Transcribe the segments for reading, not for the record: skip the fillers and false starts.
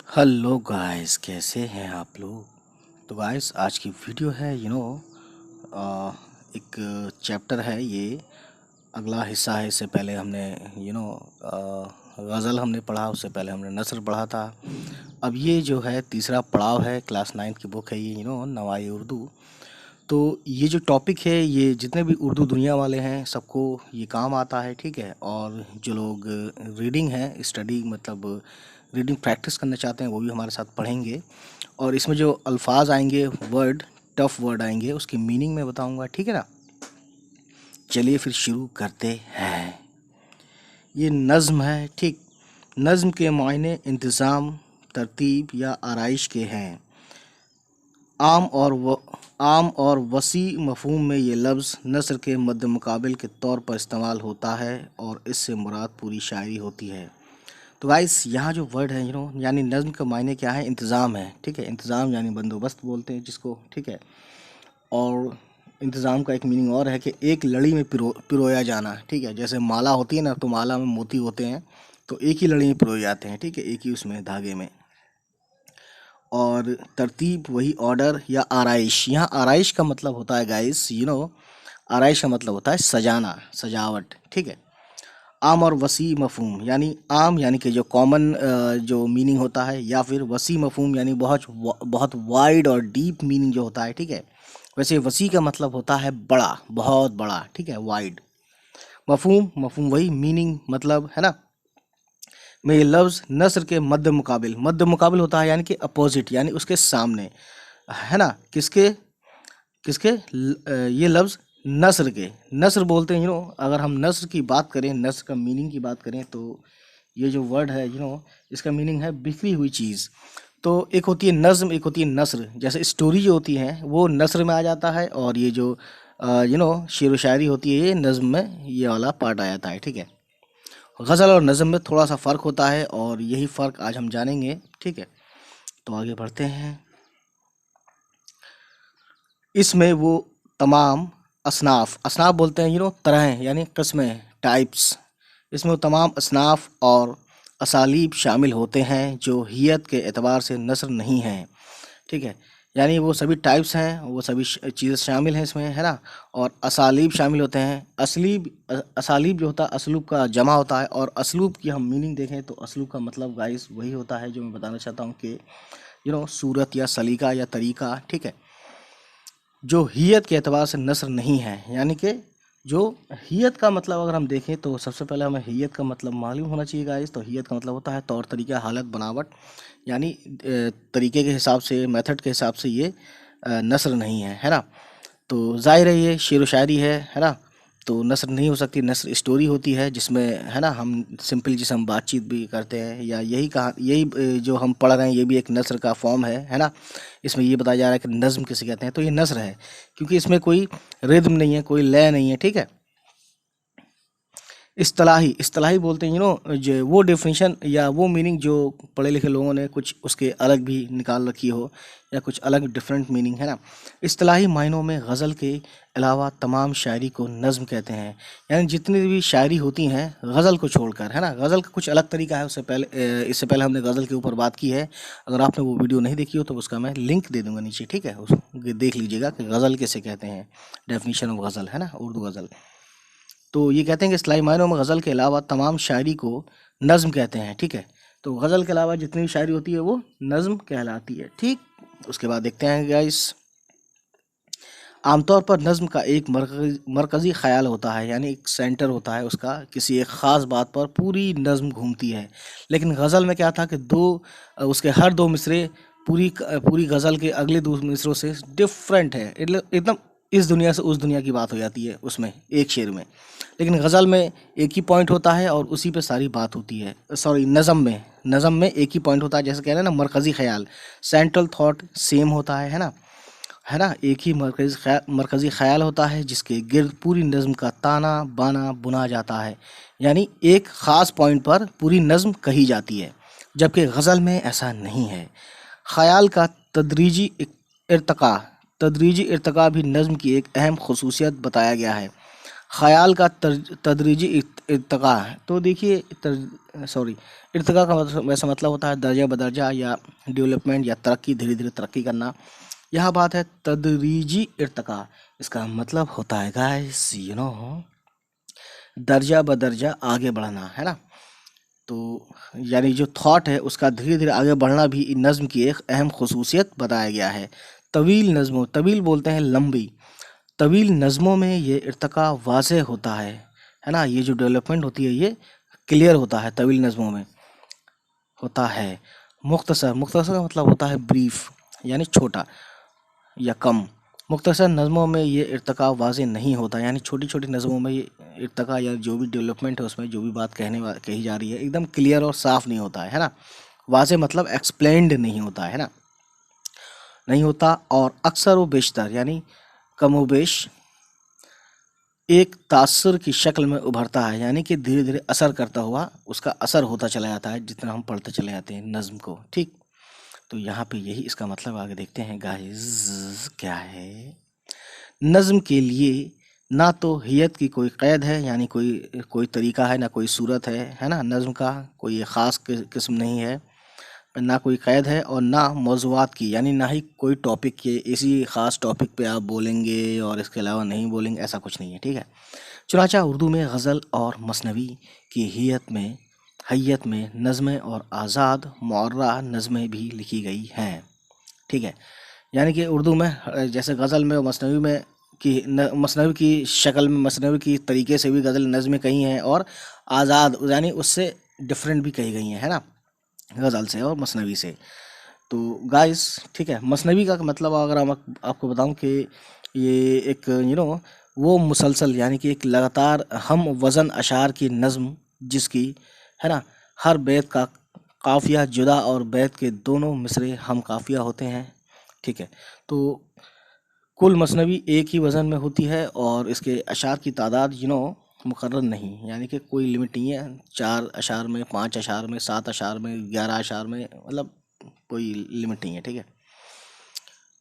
Hello guys, कैसे हैं आप लोग। तो गाइस, आज की वीडियो है एक चैप्टर है ये। अगला हिस्सा है। इससे पहले हमने गज़ल हमने पढ़ा, उससे पहले हमने नस्र पढ़ा था। अब ये जो है तीसरा पड़ाव है। क्लास 9 की बुक है ये, नवाई उर्दू। तो ये जो टॉपिक है, ये जितने भी उर्दू दुनिया वाले हैं सबको ये काम आता है, ठीक है। और जो लोग रीडिंग है, स्टडी मतलब रीडिंग प्रैक्टिस करना चाहते हैं, वो भी हमारे साथ पढ़ेंगे। और इसमें जो अल्फाज आएंगे, वर्ड, टफ वर्ड आएंगे, उसकी मीनिंग मैं बताऊंगा, ठीक है ना। चलिए फिर शुरू करते हैं। ये नज़्म है, ठीक। नज़्म के मायने इंतज़ाम, तरतीब या आराइश के हैं। आम और व आम और वसी मफ़हूम में ये लफ्ज़ नस्र के मद्दे मुकाबिल के तौर पर इस्तेमाल होता है और इससे मुराद पूरी शायरी होती है। तो गाइस, यहाँ जो वर्ड है यानी नज़्म का मायने क्या है, इंतज़ाम है, ठीक है। इंतज़ाम यानी बंदोबस्त बोलते हैं जिसको, ठीक है। और इंतज़ाम का एक मीनिंग और है कि एक लड़ी में पिरोया जाना, ठीक है। जैसे माला होती है ना, तो माला में मोती होते हैं, तो एक ही लड़ी में पिरोए जाते हैं, ठीक है, एक ही उसमें धागे में। और तरतीब वही ऑर्डर या आराइश। यहाँ आराइश का मतलब होता है गाइस, आराइश का मतलब होता है सजाना, सजावट, ठीक है। आम और वसी मफहूम, यानी आम यानी कि जो कॉमन जो मीनिंग होता है, या फिर वसी मफहूम यानी बहुत वाइड और डीप मीनिंग जो होता है, ठीक है। वैसे वसी का मतलब होता है बड़ा, बहुत बड़ा, ठीक है, वाइड। मफहूम, मफहूम वही मीनिंग, मतलब, है ना। में ये लफ्ज़ नस्र के मध्य मुकाबिल होता है, यानी कि अपोजिट, यानी उसके सामने, है ना। किसके किसके ये लफ्ज़ नस्र के। नस्र बोलते हैं, अगर हम नस्र की बात करें, नस्र का मीनिंग की बात करें, तो ये जो वर्ड है, इसका मीनिंग है बिखरी हुई चीज़। तो एक होती है नज़्म, एक होती है नस्र। जैसे स्टोरी जो होती है वो नस्र में आ जाता है, और ये जो शेर व शायरी होती है, ये नज़्म में ये वाला पार्ट आ जाता है, ठीक है। गज़ल और नज़्म में थोड़ा सा फ़र्क होता है, और यही फ़र्क आज हम जानेंगे, ठीक है। तो आगे बढ़ते हैं। इसमें वो तमाम असनाफ, असनाफ बोलते हैं तरह, यानी किस्में, टाइप्स। इसमें वो तमाम असनाफ और असालीब शामिल होते हैं जो हियत के एतबार से नस्र नहीं हैं, ठीक है। यानी वो सभी टाइप्स हैं, वो सभी चीज़ें शामिल हैं इसमें, है ना। और असालीब शामिल होते हैं। असालीब जो होता है, असलूब का जमा होता है। और असलूब की हम मीनिंग देखें तो असलूब का मतलब गाइस वही होता है जो मैं बताना चाहता हूँ कि सूरत या सलीका या तरीका, ठीक है, जो हियत के एतबार से नस्र नहीं है। यानी कि जो हियत का मतलब अगर हम देखें तो सबसे पहले हमें हियत का मतलब मालूम होना चाहिए गाइस। तो हियत का मतलब होता है तौर तरीका, हालत, बनावट, यानी तरीके के हिसाब से, मेथड के हिसाब से ये नस्र नहीं है ना। तो ज़ाहिर है ये शेर व शायरी है ना। तो नस्र नहीं हो सकती। नस्र स्टोरी होती है जिसमें, है ना, हम सिंपल जिसे हम बातचीत भी करते हैं, या यही जो हम पढ़ रहे हैं, ये भी एक नस्र का फॉर्म है ना। इसमें ये बताया जा रहा है कि नज़्म किसे कहते हैं, तो ये नस्र है, क्योंकि इसमें कोई रिदम नहीं है, कोई लय नहीं है, ठीक है। इस्तलाही, इस्तलाही बोलते हैं जो वो डेफिनेशन या वो मीनिंग जो पढ़े लिखे लोगों ने कुछ उसके अलग भी निकाल रखी हो, या कुछ अलग डिफरेंट मीनिंग, है ना। इस्तलाही मायनों में गज़ल के अलावा तमाम शायरी को नज़्म कहते हैं। यानी जितनी भी शायरी होती हैं गज़ल को छोड़कर, है ना। गज़ल का कुछ अलग तरीका है, इससे पहले हमने गज़ल के ऊपर बात की है। अगर आपने वो वीडियो नहीं देखी हो तो उसका मैं लिंक दे दूंगा नीचे, ठीक है, उसको देख लीजिएगा कि गज़ल कैसे कहते हैं, डेफिनेशन ऑफ गज़ल, है ना, उर्दू गज़ल। तो ये कहते हैं कि इस्लाही मायनों में गज़ल के अलावा तमाम शायरी को नज़्म कहते हैं, ठीक है। तो गज़ल के अलावा जितनी भी शायरी होती है वो नज़्म कहलाती है, ठीक। उसके बाद देखते हैं गाइस। आमतौर पर नज़्म का एक मरकज़ी ख़याल होता है, यानी एक सेंटर होता है उसका, किसी एक ख़ास बात पर पूरी नज़्म घूमती है। लेकिन गज़ल में क्या था कि उसके हर दो मिसरे पूरी गज़ल के अगले दो मिसरों से डिफरेंट है, एकदम इस दुनिया से उस दुनिया की बात हो जाती है उसमें, एक शेर में। लेकिन गज़ल में एक ही पॉइंट होता है और उसी पे सारी बात होती है। सॉरी, नज़म में एक ही पॉइंट होता है, जैसे कह रहे हैं ना, मरकज़ी ख़याल, सेंट्रल थॉट सेम होता है ना। एक ही मरकज़ी ख़याल होता है जिसके गिर्द पूरी नज़्म का ताना बाना बुना जाता है। यानी एक ख़ास पॉइंट पर पूरी नज़्म कही जाती है, जबकि गज़ल में ऐसा नहीं है। ख़याल का इर्तका तदरीजी इर्तका भी नज़्म की एक अहम खसूसियत बताया गया है। ख़याल का तदरीजी इर्तिक़ा है। तो देखिए इर्तिक़ा का वैसा मतलब होता है दर्जा बदर्जा या डेवलपमेंट या तरक्की, धीरे धीरे तरक्की करना। यह बात है तदरीजी इर्तिक़ा, इसका मतलब होता है गाइस दर्जा बदर्जा आगे बढ़ना, है ना। तो यानी जो थॉट है उसका धीरे धीरे आगे बढ़ना भी नज़्म की एक अहम खसूसियत बताया गया है। तवील नज़्मों, तवील बोलते हैं लंबी, तवील नज़्मों में ये इर्तिक़ा वाज़ेह होता है ना। ये जो डेवलपमेंट होती है ये क्लियर होता है, तवील नज़्मों में होता है। मुख्तसर, मुख्तसर का मतलब होता है ब्रीफ, यानी छोटा या कम। मुख्तसर नज़्मों में ये इर्तिक़ा वाज़ेह नहीं होता, यानी छोटी छोटी नज़्मों में ये इर्तिक़ा या जो भी डेवलपमेंट है उसमें जो भी बात कही जा रही है एकदम क्लियर और साफ़ नहीं होता है ना। वाज़ेह मतलब एक्सप्लेन्ड नहीं होता है ना, नहीं होता। और अक्सर व बेशतर यानी कमोबेश एक तासुर की शक्ल में उभरता है, यानी कि धीरे धीरे असर करता हुआ उसका असर होता चला जाता है जितना हम पढ़ते चले जाते हैं नज़्म को, ठीक। तो यहाँ पे यही इसका मतलब आगे देखते हैं गाइस क्या है। नज़्म के लिए ना तो हियत की कोई क़ैद है, यानी कोई कोई तरीका है, ना कोई सूरत है ना। नज़्म का कोई ख़ास किस्म नहीं है, ना कोई क़ैद है, और ना मौज़ूआत की, यानी ना ही कोई टॉपिक के इसी ख़ास टॉपिक पे आप बोलेंगे और इसके अलावा नहीं बोलेंगे, ऐसा कुछ नहीं है, ठीक है। चुनांचे उर्दू में गज़ल और मसनवी की हैयत में नज़में और आज़ाद मुअर्रा नज़में भी लिखी गई हैं, ठीक है। यानी कि उर्दू में जैसे गज़ल में और मसनवी में मसनवी की शक्ल में, मसनवी की तरीके से भी गज़ल नज़में कही हैं, और आज़ाद यानी उससे डिफरेंट भी कही गई हैं, है ना, गज़ल से और मसनवी से। तो गाइस ठीक है, मसनवी का मतलब अगर हम आपको बताऊं कि ये एक वो मुसलसल यानी कि एक लगातार हम वज़न अशार की नज़्म जिसकी, है ना, हर बैत का काफ़िया जुदा और बैत के दोनों मिसरे हम काफ़िया होते हैं, ठीक है। तो कुल मसनवी एक ही वज़न में होती है और इसके अशार की तादाद मुकर्रर नहीं, यानी कि कोई लिमिट नहीं है, 4 अशार में, 5 अशार में, 7 अशार में, 11 अशार में, मतलब कोई लिमिट नहीं है, ठीक है।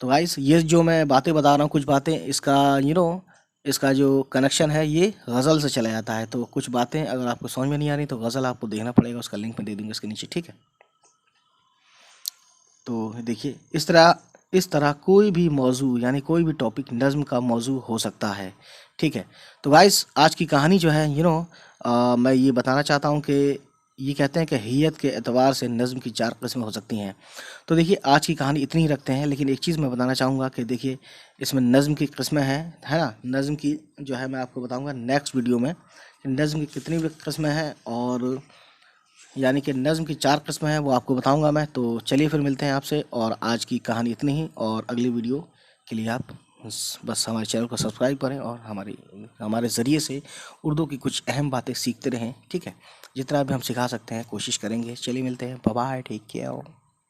तो गाइस ये जो मैं बातें बता रहा हूँ, कुछ बातें इसका इसका जो कनेक्शन है ये गज़ल से चला जाता है। तो कुछ बातें अगर आपको समझ में नहीं आ रही तो गज़ल आपको देखना पड़ेगा, उसका लिंक मैं दे दूँगा इसके नीचे, ठीक है। तो देखिए इस तरह कोई भी मौजू यानी कोई भी टॉपिक नज़्म का मौजू हो सकता है, ठीक है। तो गाइस आज की कहानी जो है मैं ये बताना चाहता हूँ कि ये कहते हैं कि हैयत के एतबार से नज़्म की 4 किस्में हो सकती हैं। तो देखिए आज की कहानी इतनी ही रखते हैं, लेकिन एक चीज़ मैं बताना चाहूँगा कि देखिए इसमें नज़्म की किस्में हैं, है ना। नज़्म की जो है मैं आपको बताऊँगा नेक्स्ट वीडियो में कि नज़्म की कितनी भी किस्में हैं, और यानी कि नज़्म की 4 किस्में हैं वो आपको बताऊंगा मैं। तो चलिए फिर मिलते हैं आपसे, और आज की कहानी इतनी ही, और अगली वीडियो के लिए आप बस हमारे चैनल को सब्सक्राइब करें और हमारे ज़रिए से उर्दू की कुछ अहम बातें सीखते रहें, ठीक है। जितना भी हम सिखा सकते हैं कोशिश करेंगे। चलिए मिलते हैं, बाय बाय, टेक केयर।